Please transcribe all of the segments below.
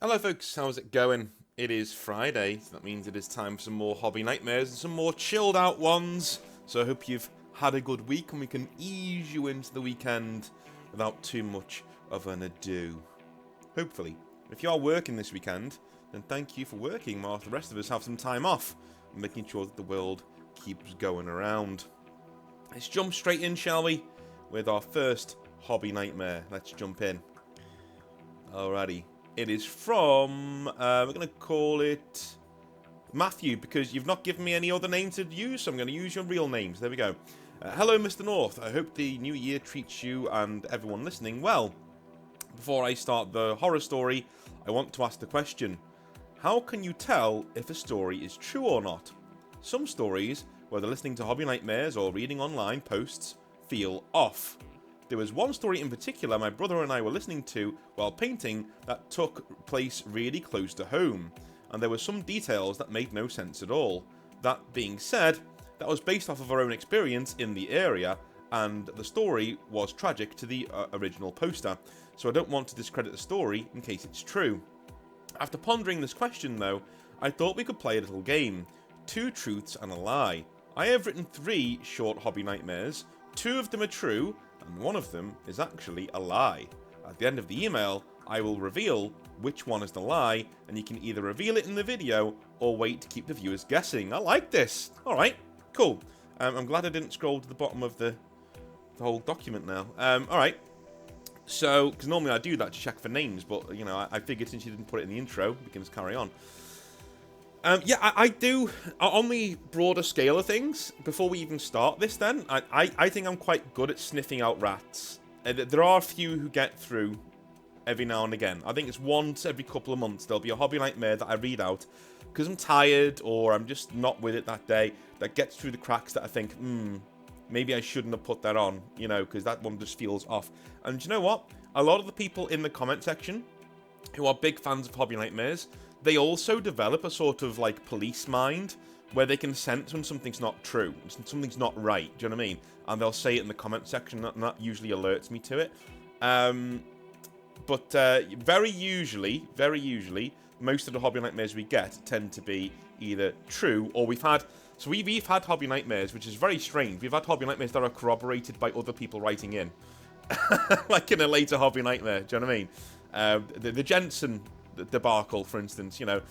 Hello folks, how's it going? It is Friday, so that means it is time for some more hobby nightmares and some more chilled out ones. So I hope you've had a good week and we can ease you into the weekend without too much of an ado. Hopefully. If you are working this weekend, then thank you for working whilst the rest of us have some time off and making sure that the world keeps going around. Let's jump straight in, shall we? With our first hobby nightmare. Let's jump in. Alrighty. It is from, we're going to call it Matthew, because you've not given me any other name to use, so I'm going to use your real names. There we go. Hello, Mr. North. I hope the new year treats you and everyone listening well. Before I start the horror story, I want to ask the question, how can you tell if a story is true or not? Some stories, whether listening to Hobby Nightmares or reading online posts, feel off. There was one story in particular my brother and I were listening to while painting that took place really close to home, and there were some details that made no sense at all. That being said, that was based off of our own experience in the area, and the story was tragic to the original poster, so I don't want to discredit the story in case it's true. After pondering this question though, I thought we could play a little game. 2 truths and a lie. I have written 3 short hobby nightmares, 2 of them are true, and one of them is actually a lie. At the end of the email, I will reveal which one is the lie, and you can either reveal it in the video or wait to keep the viewers guessing. I like this. Alright, cool. I'm glad I didn't scroll to the bottom of the whole document now. Alright. So, because normally I do that to check for names, but, you know, I figured since you didn't put it in the intro, we can just carry on. Yeah, I do, on the broader scale of things, before we even start this then, I think I'm quite good at sniffing out rats. There are a few who get through every now and again. I think it's once every couple of months there'll be a hobby nightmare that I read out, because I'm tired, or I'm just not with it that day, that gets through the cracks that I think, maybe I shouldn't have put that on, you know, because that one just feels off. And you know what? A lot of the people in the comment section who are big fans of hobby nightmares, they also develop a sort of, like, police mind, where they can sense when something's not true, something's not right, do you know what I mean? And they'll say it in the comment section, and that usually alerts me to it. But very usually, most of the hobby nightmares we get tend to be either true, or we've had hobby nightmares, which is very strange. We've had hobby nightmares that are corroborated by other people writing in. Like in a later hobby nightmare, do you know what I mean? The Jensen debacle, for instance, you know,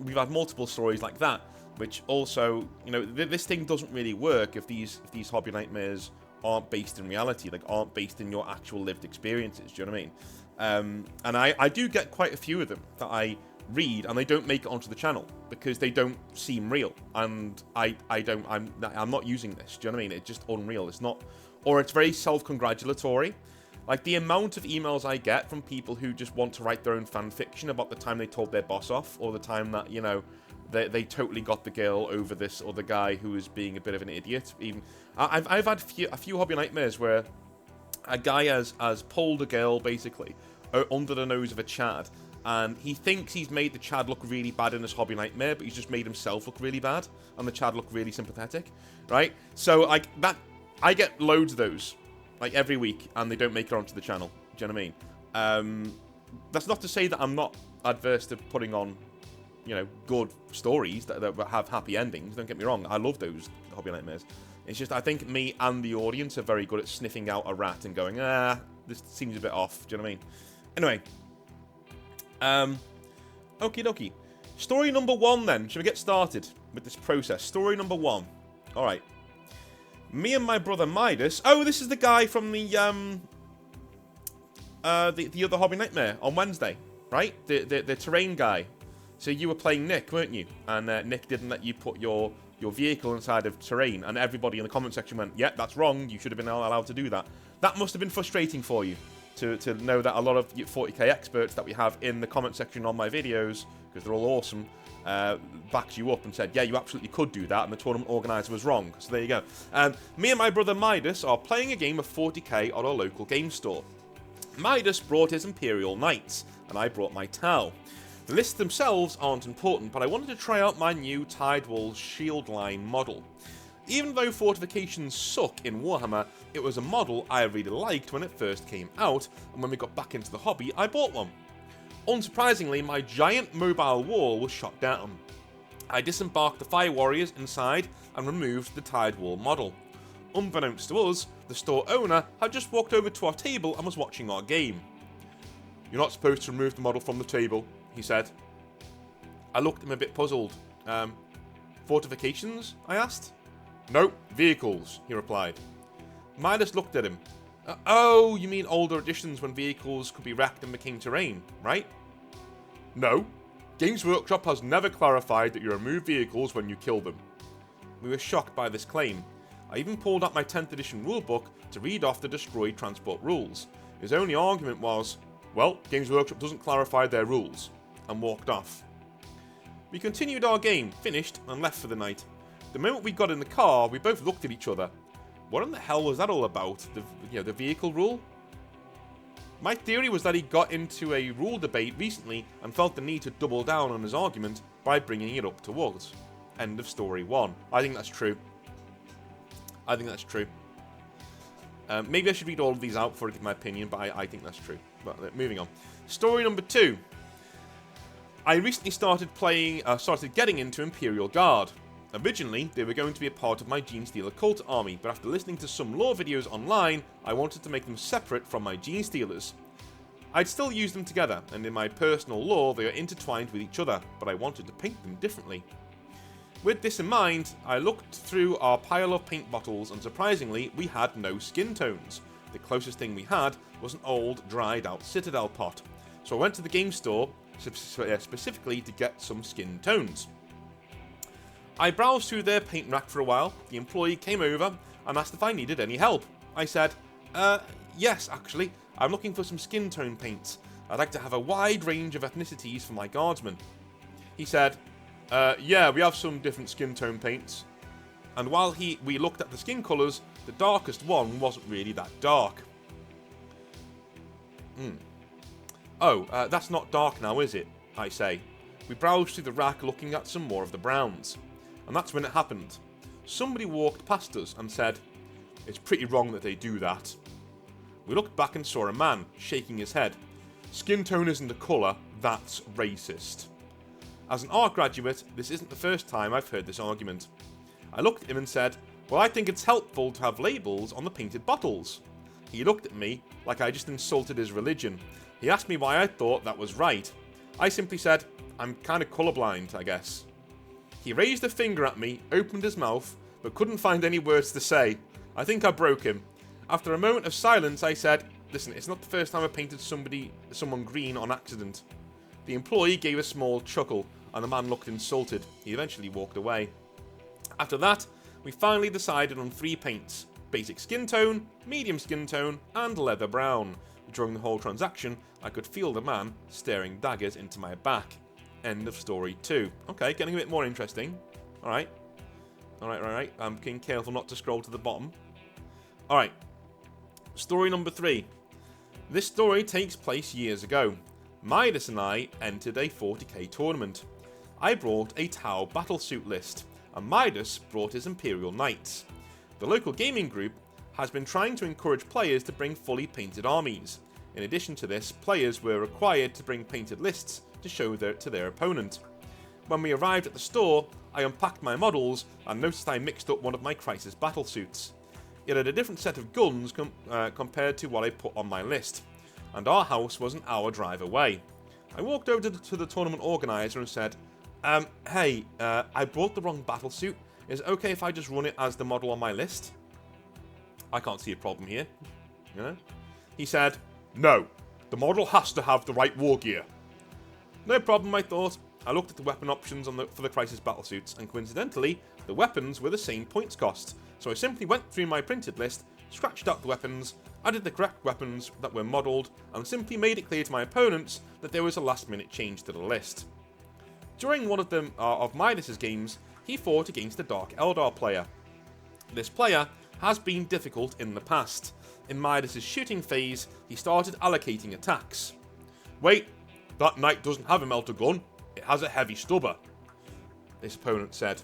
we've had multiple stories like that, which also, you know, this thing doesn't really work if these hobby nightmares aren't based in reality, like aren't based in your actual lived experiences. Do you know what I mean? And I do get quite a few of them that I read, and they don't make it onto the channel because they don't seem real, and I'm not using this. Do you know what I mean? It's just unreal. It's not, or it's very self-congratulatory. Like, the amount of emails I get from people who just want to write their own fan fiction about the time they told their boss off, or the time that, you know, they totally got the girl over this other guy who was being a bit of an idiot. Even I've had a few hobby nightmares where a guy has pulled a girl, basically, under the nose of a Chad, and he thinks he's made the Chad look really bad in his hobby nightmare, but he's just made himself look really bad, and the Chad look really sympathetic, right? So, like, that, I get loads of those, like, every week, and they don't make it onto the channel. Do you know what I mean? That's not to say that I'm not adverse to putting on, you know, good stories that have happy endings. Don't get me wrong. I love those hobby nightmares. It's just, I think me and the audience are very good at sniffing out a rat and going, this seems a bit off. Do you know what I mean? Anyway. Okie dokie. Story number 1, then. Shall we get started with this process? Story number 1. Alright. Me and my brother Midas. Oh, this is the guy from the other hobby nightmare on Wednesday, right? The terrain guy. So you were playing Nick, weren't you? And Nick didn't let you put your vehicle inside of terrain, and everybody in the comment section went, "Yeah, that's wrong. You should have been allowed to do that." That must have been frustrating for you to know that a lot of 40k experts that we have in the comment section on my videos, because they're all awesome, backed you up and said, yeah, you absolutely could do that, and the tournament organizer was wrong. So there you go. Me and my brother Midas are playing a game of 40k at our local game store. Midas brought his Imperial Knights, and I brought my Tau. The lists themselves aren't important, but I wanted to try out my new Tidewall Shield Line model. Even though fortifications suck in Warhammer, it was a model I really liked when it first came out, and when we got back into the hobby, I bought one. Unsurprisingly, my giant mobile wall was shot down. I disembarked the Fire Warriors inside and removed the Tide Wall model. Unbeknownst to us, the store owner had just walked over to our table and was watching our game. "You're not supposed to remove the model from the table," he said. I looked at him a bit puzzled. Fortifications?" I asked. "No, vehicles," he replied. Midas looked at him. "Oh, you mean older editions when vehicles could be wrecked and became terrain, right?" "No. Games Workshop has never clarified that you remove vehicles when you kill them." We were shocked by this claim. I even pulled out my 10th edition rulebook to read off the destroyed transport rules. His only argument was, "Well, Games Workshop doesn't clarify their rules," and walked off. We continued our game, finished, and left for the night. The moment we got in the car, we both looked at each other. What in the hell was that all about? The vehicle rule? My theory was that he got into a rule debate recently and felt the need to double down on his argument by bringing it up to us. End of story 1. I think that's true. Maybe I should read all of these out before I give my opinion, but I think that's true. But moving on. Story number 2. I recently started getting into Imperial Guard. Originally, they were going to be a part of my Genestealer cult army, but after listening to some lore videos online, I wanted to make them separate from my Genestealers. I'd still use them together, and in my personal lore, they are intertwined with each other, but I wanted to paint them differently. With this in mind, I looked through our pile of paint bottles, and surprisingly, we had no skin tones. The closest thing we had was an old, dried out Citadel pot. So I went to the game store, specifically to get some skin tones. I browsed through their paint rack for a while. The employee came over and asked if I needed any help. I said, yes, actually, I'm looking for some skin tone paints. I'd like to have a wide range of ethnicities for my guardsmen. He said, yeah, we have some different skin tone paints. And while we looked at the skin colours, the darkest one wasn't really that dark. Oh, that's not dark now, is it? I say. We browsed through the rack looking at some more of the browns. And that's when it happened. Somebody walked past us and said, "It's pretty wrong that they do that." We looked back and saw a man shaking his head. "Skin tone isn't a colour, that's racist." As an art graduate, this isn't the first time I've heard this argument. I looked at him and said, "Well, I think it's helpful to have labels on the painted bottles." He looked at me like I just insulted his religion. He asked me why I thought that was right. I simply said, "I'm kind of colourblind, I guess." He raised a finger at me, opened his mouth, but couldn't find any words to say. I think I broke him. After a moment of silence, I said, "Listen, it's not the first time I painted someone green on accident." The employee gave a small chuckle, and the man looked insulted. He eventually walked away. After that, we finally decided on 3 paints: basic skin tone, medium skin tone, and leather brown. During the whole transaction, I could feel the man staring daggers into my back. End of story 2. Okay, getting a bit more interesting. Alright. I'm being careful not to scroll to the bottom. Alright. Story number 3. This story takes place years ago. Midas and I entered a 40k tournament. I brought a Tau battlesuit list, and Midas brought his Imperial Knights. The local gaming group has been trying to encourage players to bring fully painted armies. In addition to this, players were required to bring painted lists to show to their opponent. When we arrived at the store, I unpacked my models and noticed I mixed up one of my Crisis battlesuits. It had a different set of guns compared to what I put on my list, and our house was an hour drive away. I walked over to the tournament organizer and said, hey, I brought the wrong battlesuit. Is it okay if I just run it as the model on my list? I can't see a problem here, you know? He said, "No, the model has to have the right war gear." No problem, I thought. I looked at the weapon options for the Crisis battlesuits, and coincidentally, the weapons were the same points cost. So I simply went through my printed list, scratched out the weapons, added the correct weapons that were modelled, and simply made it clear to my opponents that there was a last-minute change to the list. During one of Midas' games, he fought against a Dark Eldar player. This player has been difficult in the past. In Midas' shooting phase, he started allocating attacks. "Wait, that knight doesn't have a melter gun, it has a heavy stubber," this opponent said.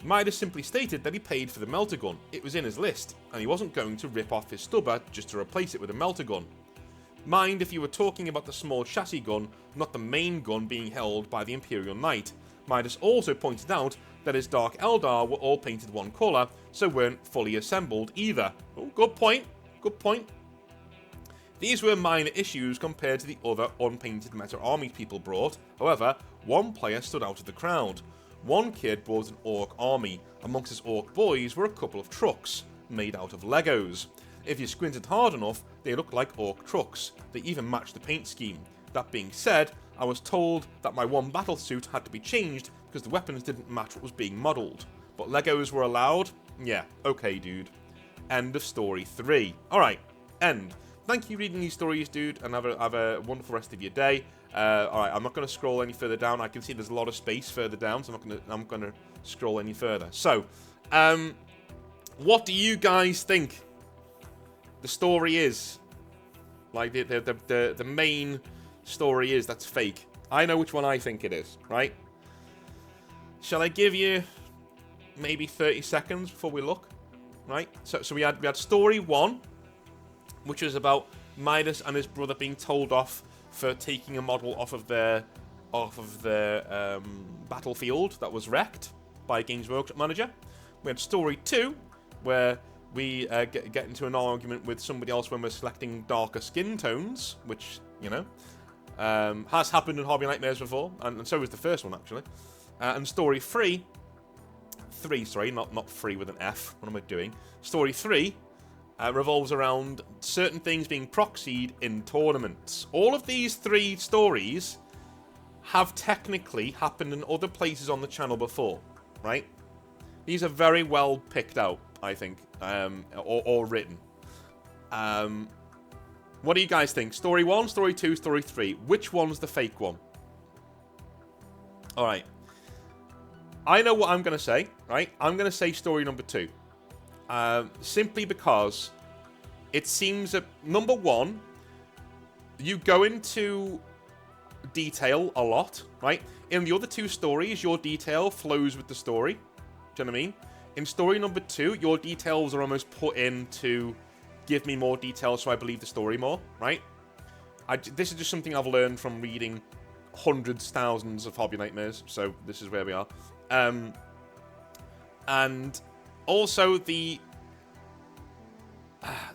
Midas simply stated that he paid for the melter gun. It was in his list, and he wasn't going to rip off his stubber just to replace it with a melter gun. Mind if you were talking about the small chassis gun, not the main gun being held by the Imperial Knight. Midas also pointed out that his Dark Eldar were all painted one colour, so weren't fully assembled either. Oh, good point. Good point. These were minor issues compared to the other unpainted Meta armies people brought. However, one player stood out of the crowd. One kid brought an Orc army. Amongst his Orc boys were a couple of trucks, made out of Legos. If you squinted hard enough, they looked like Orc trucks. They even matched the paint scheme. That being said, I was told that my one battle suit had to be changed because the weapons didn't match what was being modelled. But Legos were allowed? Yeah, okay, dude. End of story 3. Alright, end. Thank you for reading these stories, dude, and have a wonderful rest of your day. Alright, I'm not going to scroll any further down. I can see there's a lot of space further down, so I'm going to scroll any further. So, what do you guys think the story is? Like, the main story is that's fake. I know which one I think it is, right? Shall I give you maybe 30 seconds before we look? Right? So we had story 1, which was about Midas and his brother being told off for taking a model off of their battlefield that was wrecked by a Games Workshop manager. We had story 2, where we get into an argument with somebody else when we're selecting darker skin tones, which, you know, has happened in Hobby Nightmares before, and so was the first one, actually. And story 3, sorry, not 3 with an F, what am I doing? Story 3 revolves around certain things being proxied in tournaments. All of these 3 stories have technically happened in other places on the channel before, right? These are very well picked out, I think, or written. What do you guys think? Story 1, Story 2, Story 3. Which one's the fake one? Alright. I know what I'm going to say, right? I'm going to say story number 2. Simply because it seems that, number 1, you go into detail a lot, right? In the other 2 stories, your detail flows with the story. Do you know what I mean? In story number 2, your details are almost put in to give me more details so I believe the story more, right? This is just something I've learned from reading hundreds, thousands of Hobby Nightmares, so this is where we are. And also the,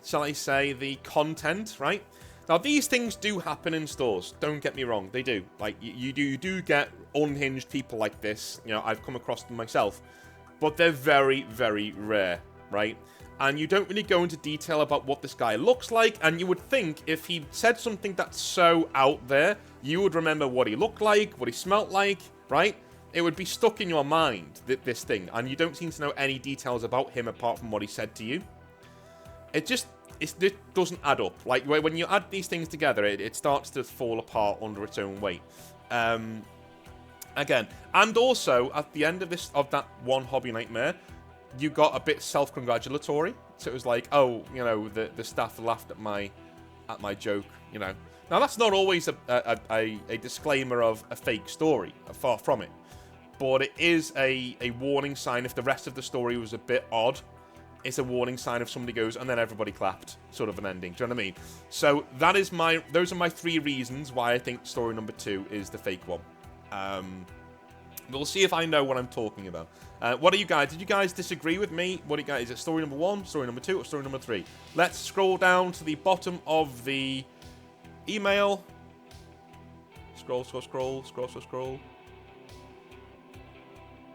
shall I say, the content, right? Now, these things do happen in stores. Don't get me wrong, they do. Like, you do get unhinged people like this. You know, I've come across them myself. But they're very, very rare, right? And you don't really go into detail about what this guy looks like, and you would think if he said something that's so out there, you would remember what he looked like, what he smelt like, right? It would be stuck in your mind, this thing, and you don't seem to know any details about him apart from what he said to you. It doesn't add up. Like, when you add these things together, it starts to fall apart under its own weight. Again, and also, at the end of that one Hobby Nightmare, you got a bit self-congratulatory. So it was like, oh, you know, the staff laughed at my joke, you know. Now, that's not always a disclaimer of a fake story, far from it. But it is a warning sign if the rest of the story was a bit odd. It's a warning sign if somebody goes, and then everybody clapped, sort of an ending. Do you know what I mean? So those are my 3 reasons why I think story number 2 is the fake one. We'll see if I know what I'm talking about. What are you guys? Did you guys disagree with me? What do you guys? Is it story number 1, story number 2, or story number 3? Let's scroll down to the bottom of the email. Scroll.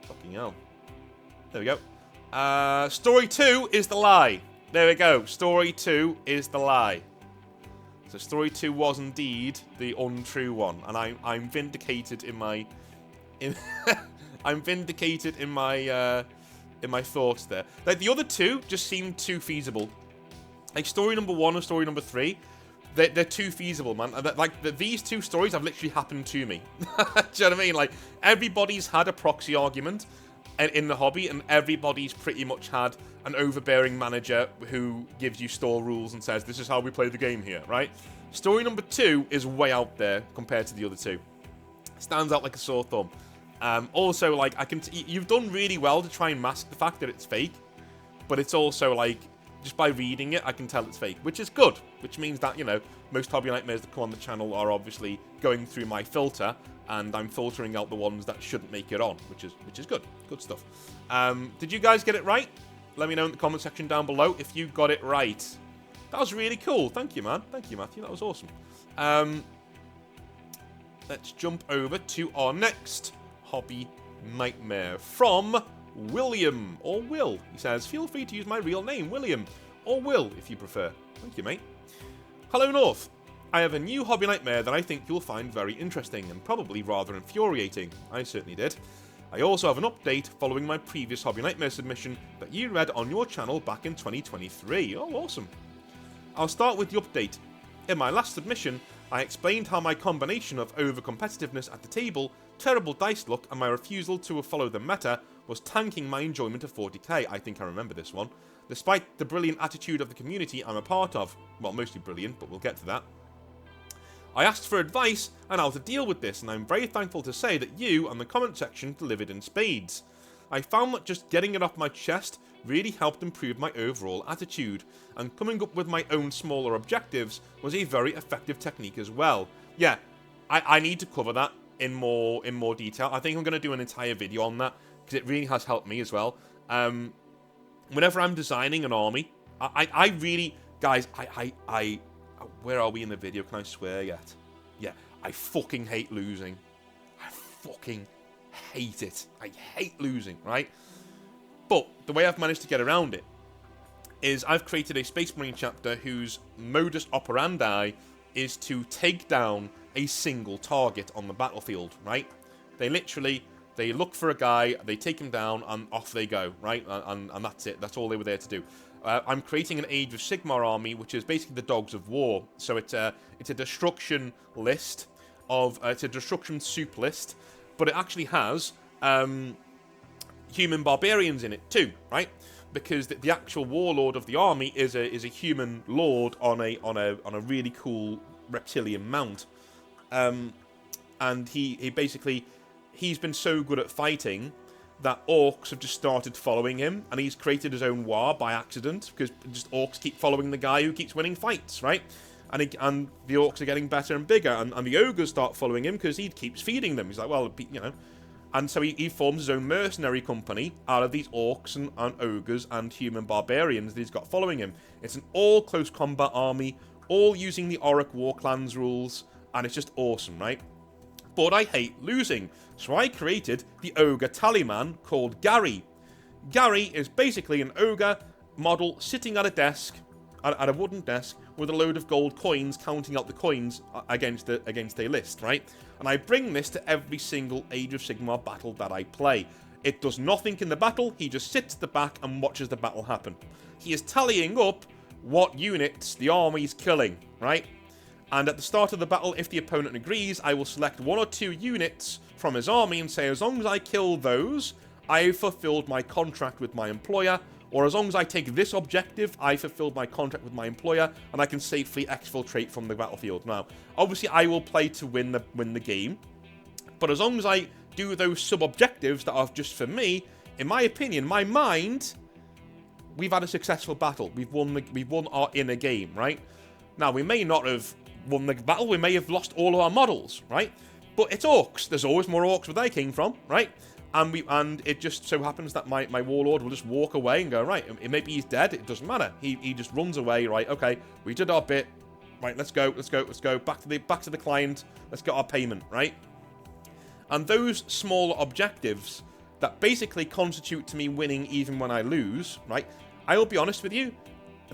Fucking hell. There we go. Story 2 is the lie. There we go. Story 2 is the lie. So story 2 was indeed the untrue one, and I'm vindicated in my I'm vindicated in my thoughts there. Like, the other 2 just seem too feasible. Like, story number 1 and story number 3, they're too feasible, man. These 2 stories have literally happened to me. Do you know what I mean? Like, everybody's had a proxy argument in the hobby, and everybody's pretty much had an overbearing manager who gives you store rules and says, this is how we play the game here, right? Story number 2 is way out there compared to the other 2. Stands out like a sore thumb. Also, like, you've done really well to try and mask the fact that it's fake, but it's also, like, just by reading it, I can tell it's fake, which is good, which means that, you know, most Hobby Nightmares that come on the channel are obviously going through my filter, and I'm filtering out the ones that shouldn't make it on, which is good. Good stuff. Did you guys get it right? Let me know in the comment section down below if you got it right. That was really cool. Thank you, man. Thank you, Matthew. That was awesome. Let's jump over to our next Hobby Nightmare from William, or Will. He says, feel free to use my real name, William, or Will, if you prefer. Thank you, mate. Hello, North. I have a new Hobby Nightmare that I think you'll find very interesting and probably rather infuriating. I certainly did. I also have an update following my previous Hobby Nightmare submission that you read on your channel back in 2023. Oh, awesome. I'll start with the update. In my last submission, I explained how my combination of over-competitiveness at the table, terrible dice luck, and my refusal to follow the meta was tanking my enjoyment of 40k. I think I remember this one. Despite the brilliant attitude of the community I'm a part of. Well, mostly brilliant, but we'll get to that. I asked for advice on how to deal with this, and I'm very thankful to say that you and the comment section delivered in spades. I found that just getting it off my chest really helped improve my overall attitude, and coming up with my own smaller objectives was a very effective technique as well. Yeah, I need to cover that in more detail. I think I'm going to do an entire video on that, because it really has helped me as well. Whenever I'm designing an army, I really... Guys, where are we in the video? Can I swear yet? Yeah, I fucking hate losing. I fucking hate it. I hate losing, right? But the way I've managed to get around it is I've created a Space Marine chapter whose modus operandi is to take down a single target on the battlefield, right? They look for a guy, they take him down, and off they go, right? And that's it. That's all they were there to do. I'm creating an Age of Sigmar army, which is basically the Dogs of War. So it's a destruction list it's a destruction soup list, but it actually has human barbarians in it too, right? Because the actual warlord of the army is a human lord on a really cool reptilian mount, and he's been so good at fighting that orcs have just started following him, and he's created his own war by accident, because just orcs keep following the guy who keeps winning fights, right? And the orcs are getting better and bigger, and the ogres start following him because he keeps feeding them. He's like, well, you know. And so he forms his own mercenary company out of these orcs and ogres and human barbarians that he's got following him. It's an all close combat army, all using the Auric War Clans rules, and it's just awesome, right? But I hate losing, so I created the ogre tallyman called Gary. Gary is basically an ogre model sitting at a desk, at a wooden desk, with a load of gold coins, counting out the coins against a list, right? And I bring this to every single Age of Sigmar battle that I play. It does nothing in the battle, he just sits at the back and watches the battle happen. He is tallying up what units the army's killing, right? And at the start of the battle, if the opponent agrees, I will select 1 or 2 units from his army and say, as long as I kill those, I've fulfilled my contract with my employer, or as long as I take this objective, I fulfilled my contract with my employer, and I can safely exfiltrate from the battlefield. Now, obviously, I will play to win the game, but as long as I do those sub-objectives that are just for me, in my opinion, my mind, we've had a successful battle. We've won our inner game, right? Now, we may not have won the battle, we may have lost all of our models, right? But it's orcs. There's always more orcs where they came from, right? And it just so happens that my warlord will just walk away and go, right, maybe he's dead, it doesn't matter. He just runs away, right? Okay, we did our bit. Right, let's go. Back to the client. Let's get our payment, right? And those small objectives that basically constitute to me winning even when I lose, right? I will be honest with you,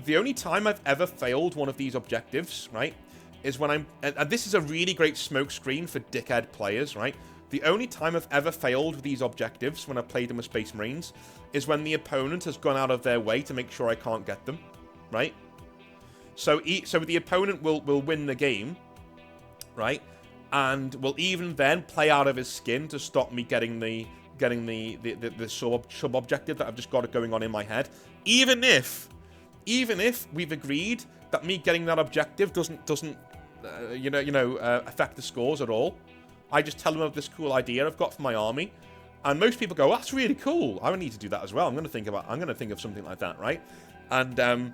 the only time I've ever failed one of these objectives, right, is when and this is a really great smokescreen for dickhead players, right? The only time I've ever failed with these objectives when I've played them with Space Marines is when the opponent has gone out of their way to make sure I can't get them, right? So the opponent will win the game, right? And will even then play out of his skin to stop me getting the sub objective that I've just got it going on in my head. Even if we've agreed that me getting that objective doesn't affect the scores at all, I just tell them of this cool idea I've got for my army. And most people go, that's really cool. I need to do that as well. I'm going to think of something like that, right? And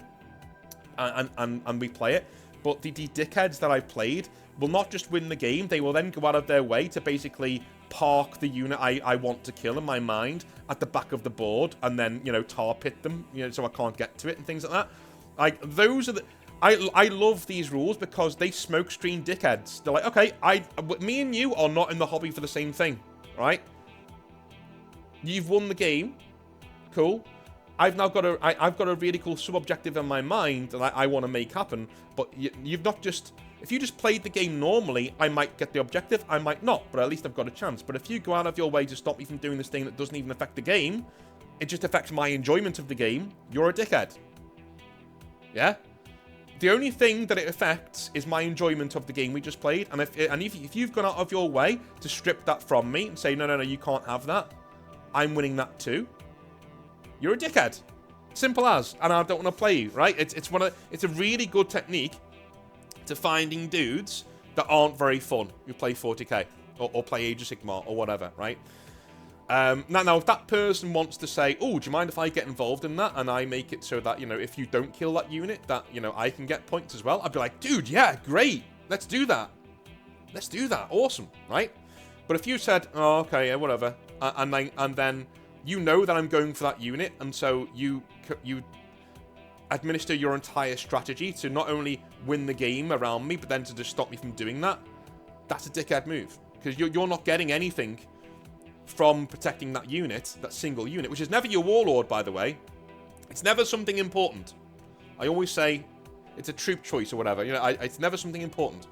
we play it. But the dickheads that I've played will not just win the game. They will then go out of their way to basically park the unit I want to kill in my mind at the back of the board, and then, you know, tar pit them, you know, so I can't get to it and things like that. Like, those are the... I love these rules because they smokescreen dickheads. They're like, okay, me and you are not in the hobby for the same thing, right? You've won the game, cool. I've now got I've got a really cool sub-objective in my mind that I want to make happen, but you've not just... If you just played the game normally, I might get the objective, I might not, but at least I've got a chance. But if you go out of your way to stop me from doing this thing that doesn't even affect the game, it just affects my enjoyment of the game, you're a dickhead. Yeah? The only thing that it affects is my enjoyment of the game we just played, and if you've gone out of your way to strip that from me and say, no, you can't have that, I'm winning that too, you're a dickhead. Simple as. And I don't want to play you, right? It's a really good technique to finding dudes that aren't very fun who play 40k or play Age of Sigmar or whatever, right? Now, if that person wants to say, oh, do you mind if I get involved in that? And I make it so that, you know, if you don't kill that unit, that, you know, I can get points as well. I'd be like, dude, yeah, great. Let's do that. Let's do that. Awesome, right? But if you said, oh, okay, yeah, whatever, and then you know that I'm going for that unit, and so you administer your entire strategy to not only win the game around me, but then to just stop me from doing that, that's a dickhead move. Because you're not getting anything from protecting that unit, that single unit, which is never your warlord, by the way. It's never something important. I always say it's a troop choice or whatever. You know, it's never something important.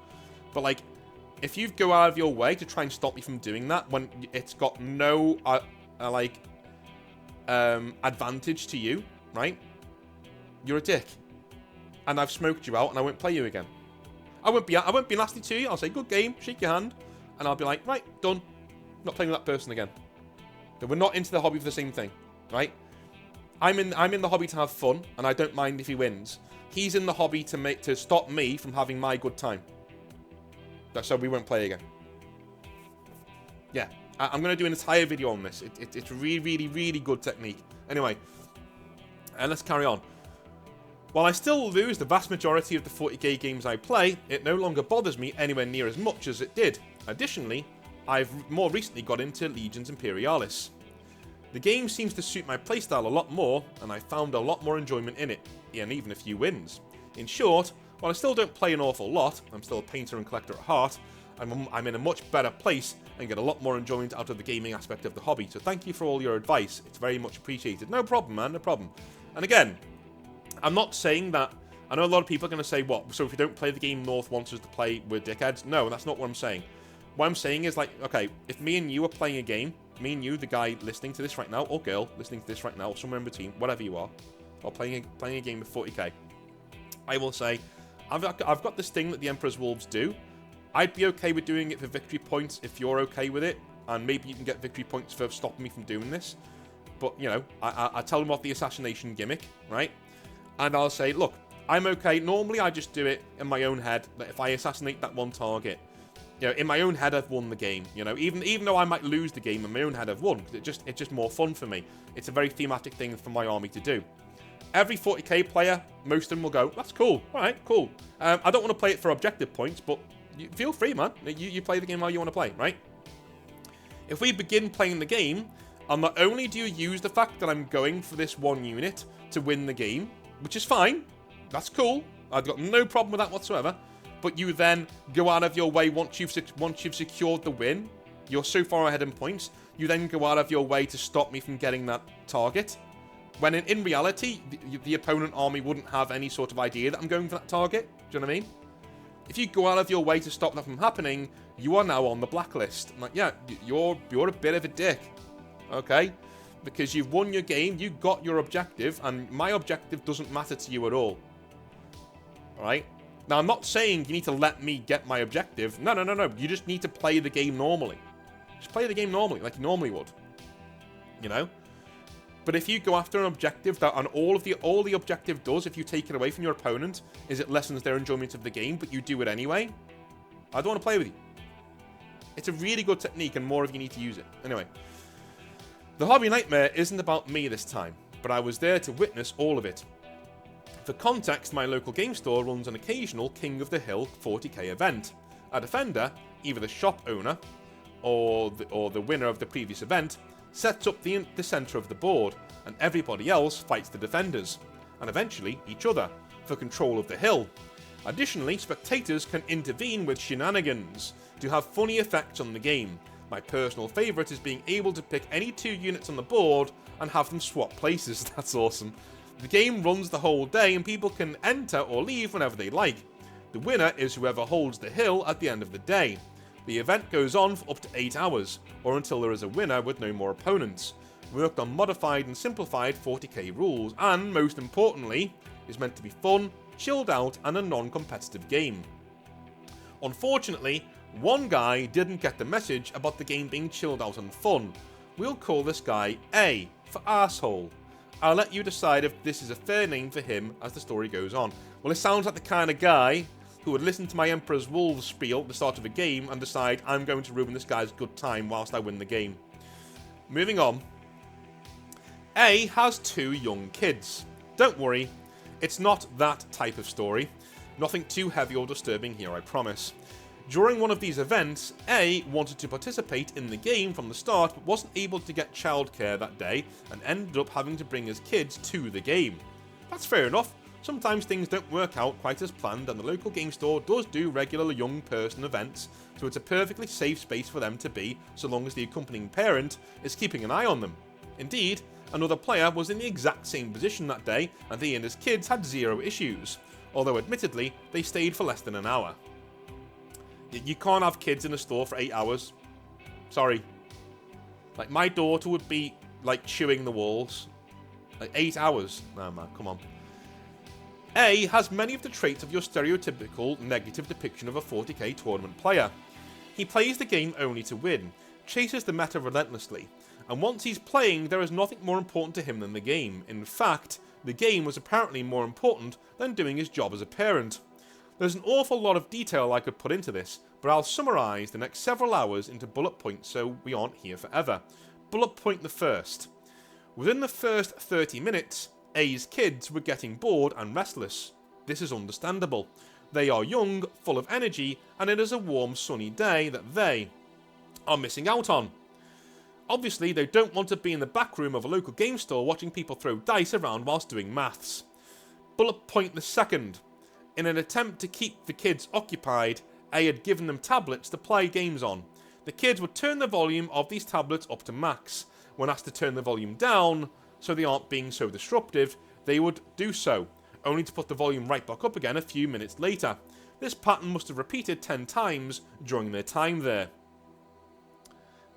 But, like, if you go out of your way to try and stop me from doing that when it's got no, advantage to you, right? You're a dick. And I've smoked you out and I won't play you again. I won't be nasty to you. I'll say, good game, shake your hand. And I'll be like, right, done. Not playing with that person again. But we're not into the hobby for the same thing, right? I'm in the hobby to have fun, and I don't mind if he wins. He's in the hobby to stop me from having my good time. So we won't play again. Yeah, I'm going to do an entire video on this. It's a really, really, really good technique. Anyway, let's carry on. While I still lose the vast majority of the 40k games I play, it no longer bothers me anywhere near as much as it did. Additionally, I've more recently got into Legions Imperialis. The game seems to suit my playstyle a lot more, and I found a lot more enjoyment in it, and even a few wins. In short, while I still don't play an awful lot, I'm still a painter and collector at heart, I'm in a much better place and get a lot more enjoyment out of the gaming aspect of the hobby, so thank you for all your advice, it's very much appreciated. No problem, man, no problem. And again, I'm not saying that... I know a lot of people are going to say, what, so if you don't play the game North wants us to play, we're dickheads? No, that's not what I'm saying. What I'm saying is, like, okay, if me and you are playing a game, me and you, the guy listening to this right now, or girl listening to this right now, or somewhere in between, whatever you are, or playing a game with 40k, I will say, I've got this thing that the Emperor's Wolves do. I'd be okay with doing it for victory points if you're okay with it, and maybe you can get victory points for stopping me from doing this. But, you know, I tell them about the assassination gimmick, right? And I'll say, look, I'm okay. Normally, I just do it in my own head, that if I assassinate that one target, you know, in my own head, I've won the game. You know, even though I might lose the game, in my own head, I've won. Because it's just more fun for me. It's a very thematic thing for my army to do. Every 40k player, most of them will go, that's cool. All right, cool. I don't want to play it for objective points, but feel free, man. You play the game how you want to play, right? If we begin playing the game, and not only do you use the fact that I'm going for this one unit to win the game, which is fine, that's cool. I've got no problem with that whatsoever. But you then go out of your way once you've secured the win. You're so far ahead in points. You then go out of your way to stop me from getting that target. When in reality, the opponent army wouldn't have any sort of idea that I'm going for that target. Do you know what I mean? If you go out of your way to stop that from happening, you are now on the blacklist. I'm like, yeah, you're a bit of a dick. Okay? Because you've won your game, you got your objective, and my objective doesn't matter to you at all. Alright? Now, I'm not saying you need to let me get my objective. No. You just need to play the game normally. Just play the game normally, like you normally would. You know? But if you go after an objective that, and all the objective does, if you take it away from your opponent, is it lessens their enjoyment of the game, but you do it anyway, I don't want to play with you. It's a really good technique and more of you need to use it. Anyway, the Hobby Nightmare isn't about me this time, but I was there to witness all of it. For context, my local game store runs an occasional King of the Hill 40k event. A defender, either the shop owner or the winner of the previous event, sets up the centre of the board, and everybody else fights the defenders, and eventually each other, for control of the hill. Additionally, spectators can intervene with shenanigans to have funny effects on the game. My personal favourite is being able to pick any 2 units on the board and have them swap places. That's awesome. The game runs the whole day and people can enter or leave whenever they like. The winner is whoever holds the hill at the end of the day. The event goes on for up to 8 hours, or until there is a winner with no more opponents. Worked on modified and simplified 40k rules, and, most importantly, is meant to be fun, chilled out, and a non-competitive game. Unfortunately, one guy didn't get the message about the game being chilled out and fun. We'll call this guy A, for arsehole. I'll let you decide if this is a fair name for him as the story goes on. Well, it sounds like the kind of guy who would listen to my Emperor's Wolves spiel at the start of a game and decide I'm going to ruin this guy's good time whilst I win the game. Moving on. A has 2 young kids. Don't worry, it's not that type of story. Nothing too heavy or disturbing here, I promise. During one of these events, A wanted to participate in the game from the start but wasn't able to get childcare that day and ended up having to bring his kids to the game. That's fair enough. Sometimes things don't work out quite as planned and the local game store does do regular young person events, so it's a perfectly safe space for them to be so long as the accompanying parent is keeping an eye on them. Indeed, another player was in the exact same position that day and he and his kids had 0 issues, although admittedly they stayed for less than an hour. You can't have kids in a store for 8 hours. Sorry. Like, my daughter would be, like, chewing the walls. Like, 8 hours. No, man, come on. A has many of the traits of your stereotypical negative depiction of a 40k tournament player. He plays the game only to win, chases the meta relentlessly, and once he's playing, there is nothing more important to him than the game. In fact, the game was apparently more important than doing his job as a parent. There's an awful lot of detail I could put into this, but I'll summarise the next several hours into bullet points so we aren't here forever. Bullet point the first. Within the first 30 minutes, A's kids were getting bored and restless. This is understandable. They are young, full of energy, and it is a warm, sunny day that they are missing out on. Obviously, they don't want to be in the back room of a local game store watching people throw dice around whilst doing maths. Bullet point the second. In an attempt to keep the kids occupied, A had given them tablets to play games on. The kids would turn the volume of these tablets up to max. When asked to turn the volume down, so they aren't being so disruptive, they would do so, only to put the volume right back up again a few minutes later. This pattern must have repeated 10 times during their time there.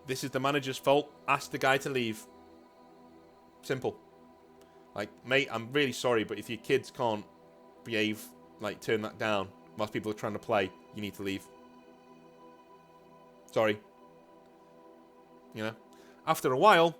This is the manager's fault. Ask the guy to leave. Simple. Like, mate, I'm really sorry, but if your kids can't behave, like, turn that down whilst people are trying to play, you need to leave. Sorry. You know? After a while,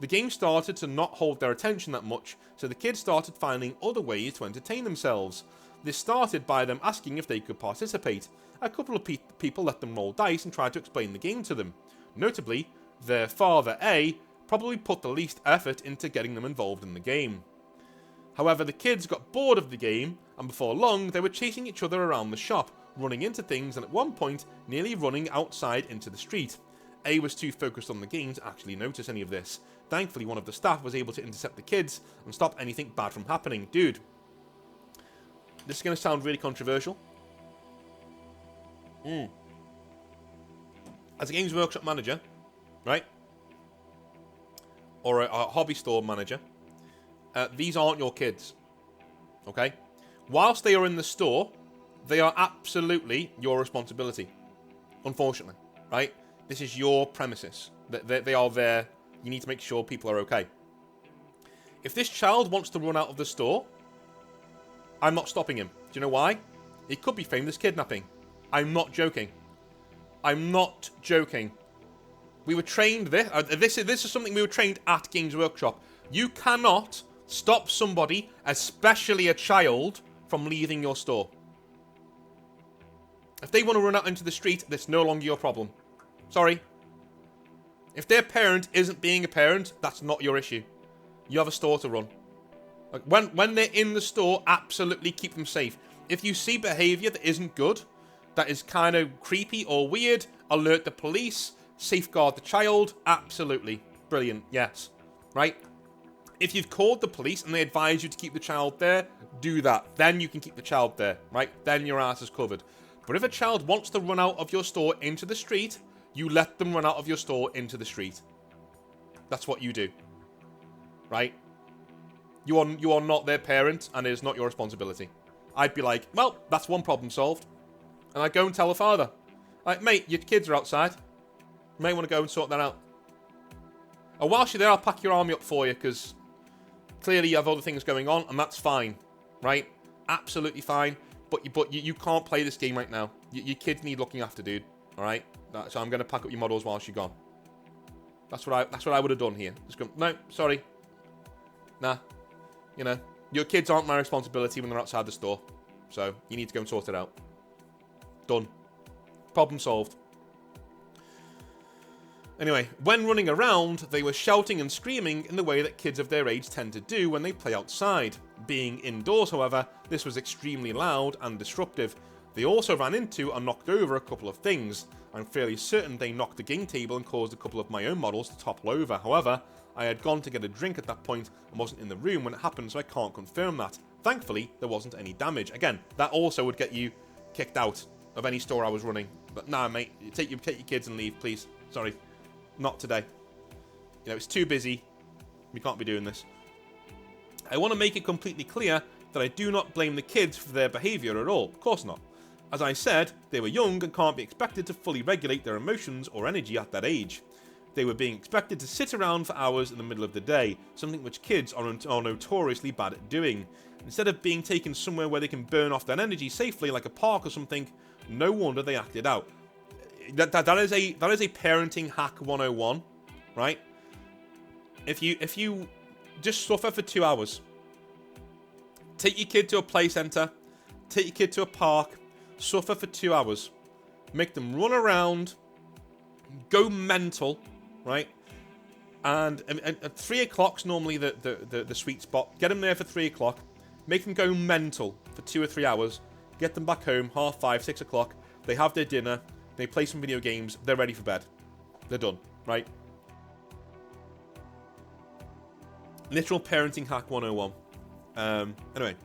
the game started to not hold their attention that much, so the kids started finding other ways to entertain themselves. This started by them asking if they could participate. A couple of people let them roll dice and tried to explain the game to them. Notably, their father, A, probably put the least effort into getting them involved in the game. However, the kids got bored of the game, and before long, they were chasing each other around the shop, running into things, and at one point, nearly running outside into the street. A was too focused on the game to actually notice any of this. Thankfully, one of the staff was able to intercept the kids and stop anything bad from happening. Dude, this is going to sound really controversial. As a Games Workshop manager, right? Or a hobby store manager, these aren't your kids. Okay? Whilst they are in the store, they are absolutely your responsibility. Unfortunately, right? This is your premises. They are there. You need to make sure people are okay. If this child wants to run out of the store, I'm not stopping him. Do you know why? It could be framed as kidnapping. I'm not joking. I'm not joking. We were trained this is something we were trained at Games Workshop. You cannot stop somebody, especially a child, from leaving your store. If they want to run out into the street, that's no longer your problem. Sorry. If their parent isn't being a parent, that's not your issue. You have a store to run. Like when they're in the store, absolutely keep them safe. If you see behavior that isn't good, that is kind of creepy or weird, alert the police, safeguard the child, absolutely. Brilliant, yes. Right? If you've called the police and they advise you to keep the child there, do that. Then you can keep the child there, right? Then your ass is covered. But if a child wants to run out of your store into the street, you let them run out of your store into the street. That's what you do. Right? You are not their parent, and it is not your responsibility. I'd be like, well, that's one problem solved. And I'd go and tell the father. Like, mate, your kids are outside. You may want to go and sort that out. And whilst you're there, I'll pack your army up for you, because clearly you have other things going on, and that's fine. Right? Absolutely fine. But you can't play this game right now. Your kids need looking after, dude. Alright? So I'm going to pack up your models whilst you're gone. That's what I would have done here. Just go, no, sorry. Nah. You know, your kids aren't my responsibility when they're outside the store. So you need to go and sort it out. Done. Problem solved. Anyway, when running around, they were shouting and screaming in the way that kids of their age tend to do when they play outside. Being indoors, however, this was extremely loud and disruptive. They also ran into and knocked over a couple of things. I'm fairly certain they knocked the game table and caused a couple of my own models to topple over. However, I had gone to get a drink at that point and wasn't in the room when it happened, so I can't confirm that. Thankfully, there wasn't any damage. Again, that also would get you kicked out of any store I was running. But nah, mate, take your kids and leave, please. Sorry. Not today. You know, it's too busy. We can't be doing this. I want to make it completely clear that I do not blame the kids for their behaviour at all. Of course not. As I said, they were young and can't be expected to fully regulate their emotions or energy at that age. They were being expected to sit around for hours in the middle of the day, something which kids are notoriously bad at doing. Instead of being taken somewhere where they can burn off that energy safely, like a park or something, no wonder they acted out. That is a parenting hack 101, right? If you just suffer for 2 hours, take your kid to a play centre, take your kid to a park, suffer for 2 hours, make them run around, go mental, right? And at 3 o'clock's normally the sweet spot. Get them there for 3 o'clock, make them go mental for 2 or 3 hours, get them back home 5:30, 6 o'clock. They have their dinner. They play some video games, they're ready for bed. They're done, right? Literal parenting hack 101. Anyway.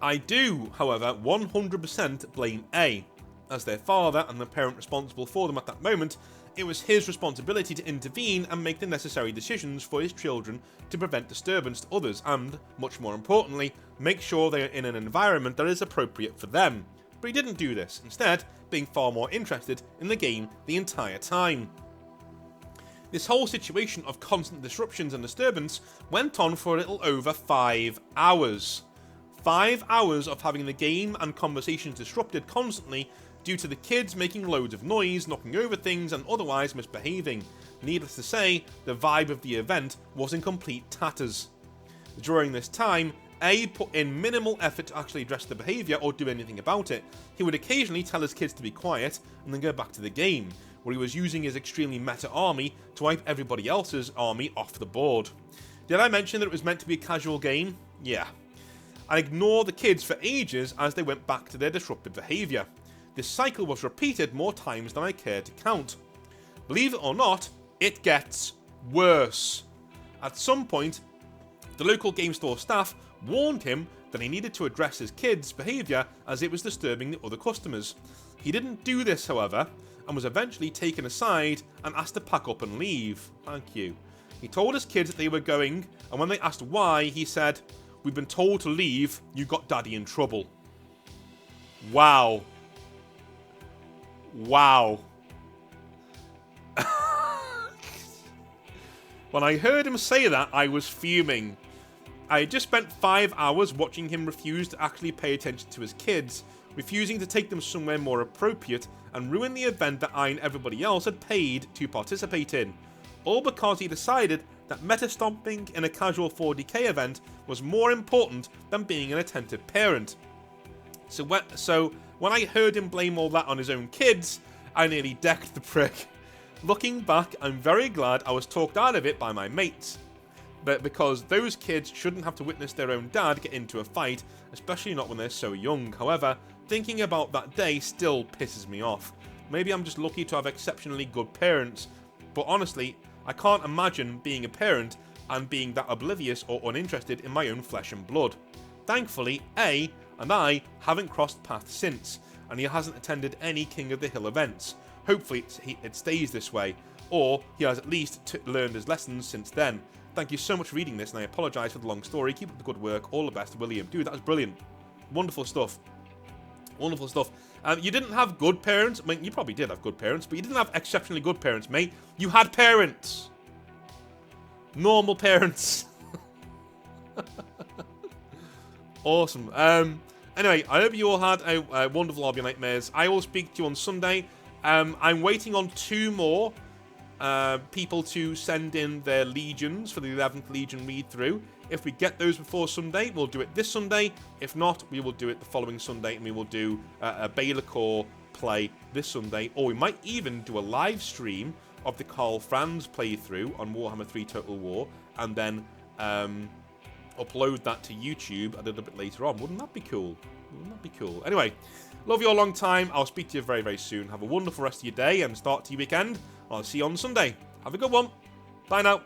I do, however, 100% blame A. As their father and the parent responsible for them at that moment, it was his responsibility to intervene and make the necessary decisions for his children to prevent disturbance to others and, much more importantly, make sure they are in an environment that is appropriate for them. But he didn't do this, instead being far more interested in the game the entire time. This whole situation of constant disruptions and disturbance went on for a little over 5 hours. 5 hours of having the game and conversations disrupted constantly due to the kids making loads of noise, knocking over things and otherwise misbehaving. Needless to say, the vibe of the event was in complete tatters. During this time, A put in minimal effort to actually address the behaviour or do anything about it. He would occasionally tell his kids to be quiet and then go back to the game, where he was using his extremely meta army to wipe everybody else's army off the board. Did I mention that it was meant to be a casual game? Yeah. I ignored the kids for ages as they went back to their disruptive behaviour. This cycle was repeated more times than I cared to count. Believe it or not, it gets worse. At some point, the local game store staff warned him that he needed to address his kids' behaviour as it was disturbing the other customers. He didn't do this, however, and was eventually taken aside and asked to pack up and leave. Thank you. He told his kids that they were going, and when they asked why, he said, "We've been told to leave, you got daddy in trouble." Wow. Wow. When I heard him say that, I was fuming. I had just spent 5 hours watching him refuse to actually pay attention to his kids, refusing to take them somewhere more appropriate, and ruin the event that I and everybody else had paid to participate in. All because he decided that meta-stomping in a casual 40k event was more important than being an attentive parent. So when I heard him blame all that on his own kids, I nearly decked the prick. Looking back, I'm very glad I was talked out of it by my mates. But because those kids shouldn't have to witness their own dad get into a fight, especially not when they're so young. However, thinking about that day still pisses me off. Maybe I'm just lucky to have exceptionally good parents, but honestly, I can't imagine being a parent and being that oblivious or uninterested in my own flesh and blood. Thankfully, A and I haven't crossed paths since, and he hasn't attended any King of the Hill events. Hopefully it stays this way, or he has at least learned his lessons since then. Thank you so much for reading this, and I apologise for the long story. Keep up the good work. All the best, William. Dude, that was brilliant. Wonderful stuff. Wonderful stuff. You didn't have good parents. I mean, you probably did have good parents, but you didn't have exceptionally good parents, mate. You had parents. Normal parents. Awesome. Anyway, I hope you all had a wonderful Hobby Nightmares. I will speak to you on Sunday. I'm waiting on 2 more people to send in their legions for the 11th Legion read-through. If we get those before Sunday, we'll do it this Sunday. If not, we will do it the following Sunday, and we will do a Baylor Core play this Sunday. Or we might even do a live stream of the Carl Franz playthrough on Warhammer 3 Total War, and then upload that to YouTube a little bit later on. Wouldn't that be cool? Wouldn't that be cool? Anyway, love you all a long time. I'll speak to you very, very soon. Have a wonderful rest of your day and start to your weekend. I'll see you on Sunday. Have a good one. Bye now.